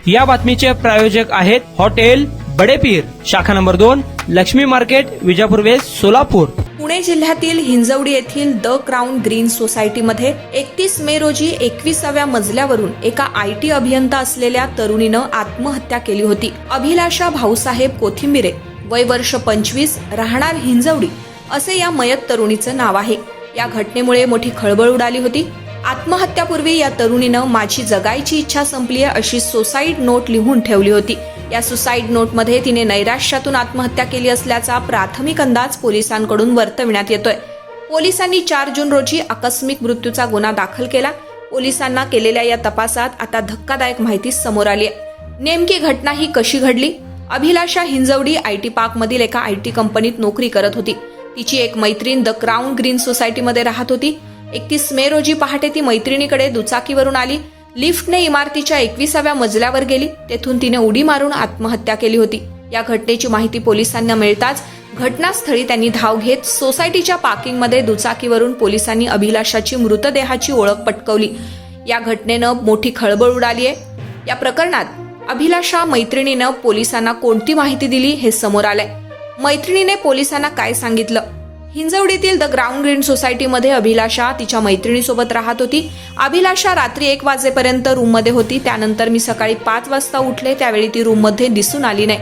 या बातमीचे प्रायोजक आहेत हॉटेल बडेपीर, शाखा number 2, Lakshmi market, Vijapur west, Solapur. Pune जिल्ह्यातील हिंजवडी येथील द क्राउन ग्रीन सोसायटीमध्ये 31 मे रोजी 21व्या मजल्यावरून एका IT अभियंता असलेल्या तरुणीनं आत्महत्या केली होती. अभिलाषा भाऊसाहेब कोथिंबिरे, वय वर्ष 25, राहणार हिंजवडी असे या मयत तरुणीचं नाव आहे. या घटनेमुळे मोठी खळबळ उडाली होती. आत्महत्यापूर्वी या तरुणीनं माझी जगायची इच्छा संपली आहे अशी सुसाईड नोट लिहून ठेवली होती. या सुसाईड नोटमध्ये तिने नैराश्यातून आत्महत्या केली असल्याचा प्राथमिक अंदाज पोलिसांकडून वर्तविण्यात येतोय. पोलिसांनी 4 जून रोजी आकस्मिक मृत्यूचा गुन्हा दाखल केला. पोलिसांना केलेल्या या तपासात आता धक्कादायक माहिती समोर आली आहे. नेमकी घटना ही कशी घडली? अभिलाषा हिंजवडी IT पार्क मधील एका IT कंपनीत नोकरी करत होती. तिची एक मैत्रीण द क्राउन ग्रीन सोसायटीमध्ये राहत होती. 31 मे रोजी पहाटे ती मैत्रिणीकडे दुचाकीवरून आली. लिफ्टने इमारतीच्या 21व्या मजल्यावर गेली. तेथून तिने उडी मारून आत्महत्या केली होती. या घटनेची माहिती पोलिसांना मिळताच घटनास्थळी त्यांनी धाव घेत सोसायटीच्या पार्किंगमध्ये दुचाकीवरून पोलिसांनी अभिलाषाची मृतदेहाची ओळख पटकवली. या घटनेनं मोठी खळबळ उडाली आहे. या प्रकरणात अभिलाषा मैत्रिणीनं पोलिसांना कोणती माहिती दिली हे समोर आलंय. मैत्रिणीने पोलिसांना काय सांगितलं? हिंजवडीतील द क्राउन ग्रीन सोसायटीमध्ये अभिलाषा तिच्या मैत्रिणीसोबत राहत होती. अभिलाषा रात्री 1 वाजेपर्यंत रूममध्ये होती. त्यानंतर मी सकाळी 5 वाजता उठले. त्यावेळी ती रूममध्ये दिसून आली नाही.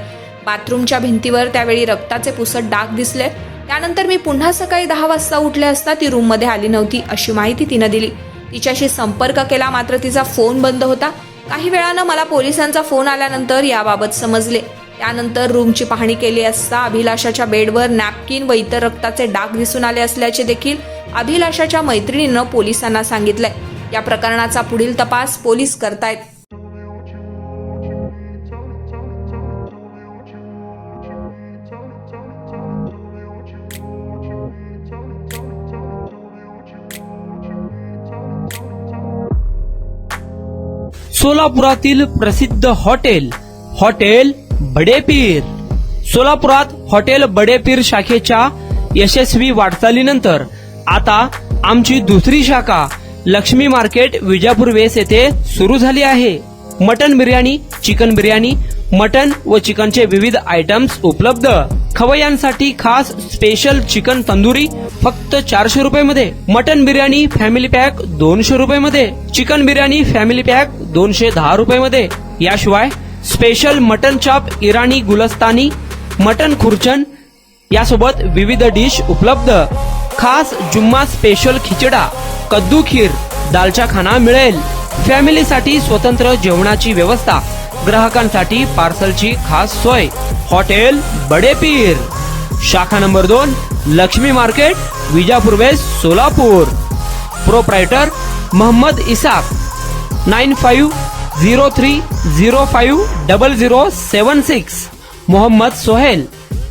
बाथरूमच्या भिंतीवर त्यावेळी रक्ताचे पुसट डाग दिसले. त्यानंतर मी पुन्हा सकाळी 10 वाजता उठले असता ती रूममध्ये आली नव्हती अशी माहिती तिनं दिली. तिच्याशी संपर्क केला मात्र तिचा फोन बंद होता. काही वेळानं मला पोलिसांचा फोन आल्यानंतर याबाबत समजले. त्यानंतर रूमची पाहणी केली असता अभिलाषाच्या बेडवर नॅपकिन व इतर रक्ताचे डाग दिसून आले असल्याचे देखील अभिलाषाच्या मैत्रिणीनं पोलिसांना सांगितलंय. या प्रकरणाचा पुढील तपास पोलीस करतायत. सोलापुरातील प्रसिद्ध हॉटेल बडेपीर. सोलापुरात हॉटेल बडेपीर शाखेच्या यशस्वी वाटचालीनंतर आता आमची दुसरी शाखा लक्ष्मी मार्केट, विजापूर वेस्ट येथे सुरू झाली आहे. Mutton biryani, chicken biryani, mutton व चिकनचे विविध आयटम्स उपलब्ध. खवय्यांसाठी खास स्पेशल चिकन तंदुरी फक्त 400 रुपये मध्ये. मटन बिर्याणी फॅमिली पॅक 200 रुपये मध्ये. चिकन बिर्याणी फॅमिली पॅक 210 रुपये मध्ये. याशिवाय स्पेशल मटन चाप, इराणी गुलस्तानी, मटन खुर्चन यासोबत विविध डिश उपलब्ध. खास जुम्मा स्पेशल खिचडा, कद्दू खीर, दालचा खाना मिळेल. फॅमिलीसाठी स्वतंत्र जेवणाची व्यवस्था, ग्राहकांसाठी पार्सलची खास सोय. हॉटेल बडेपीर, शाखा number 2, Lakshmi market, Vijapur west, Solapur. Proprietor Mohammad Ishaq. 9503050076. Mohammad Sohail.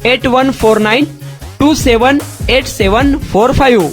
8149278745.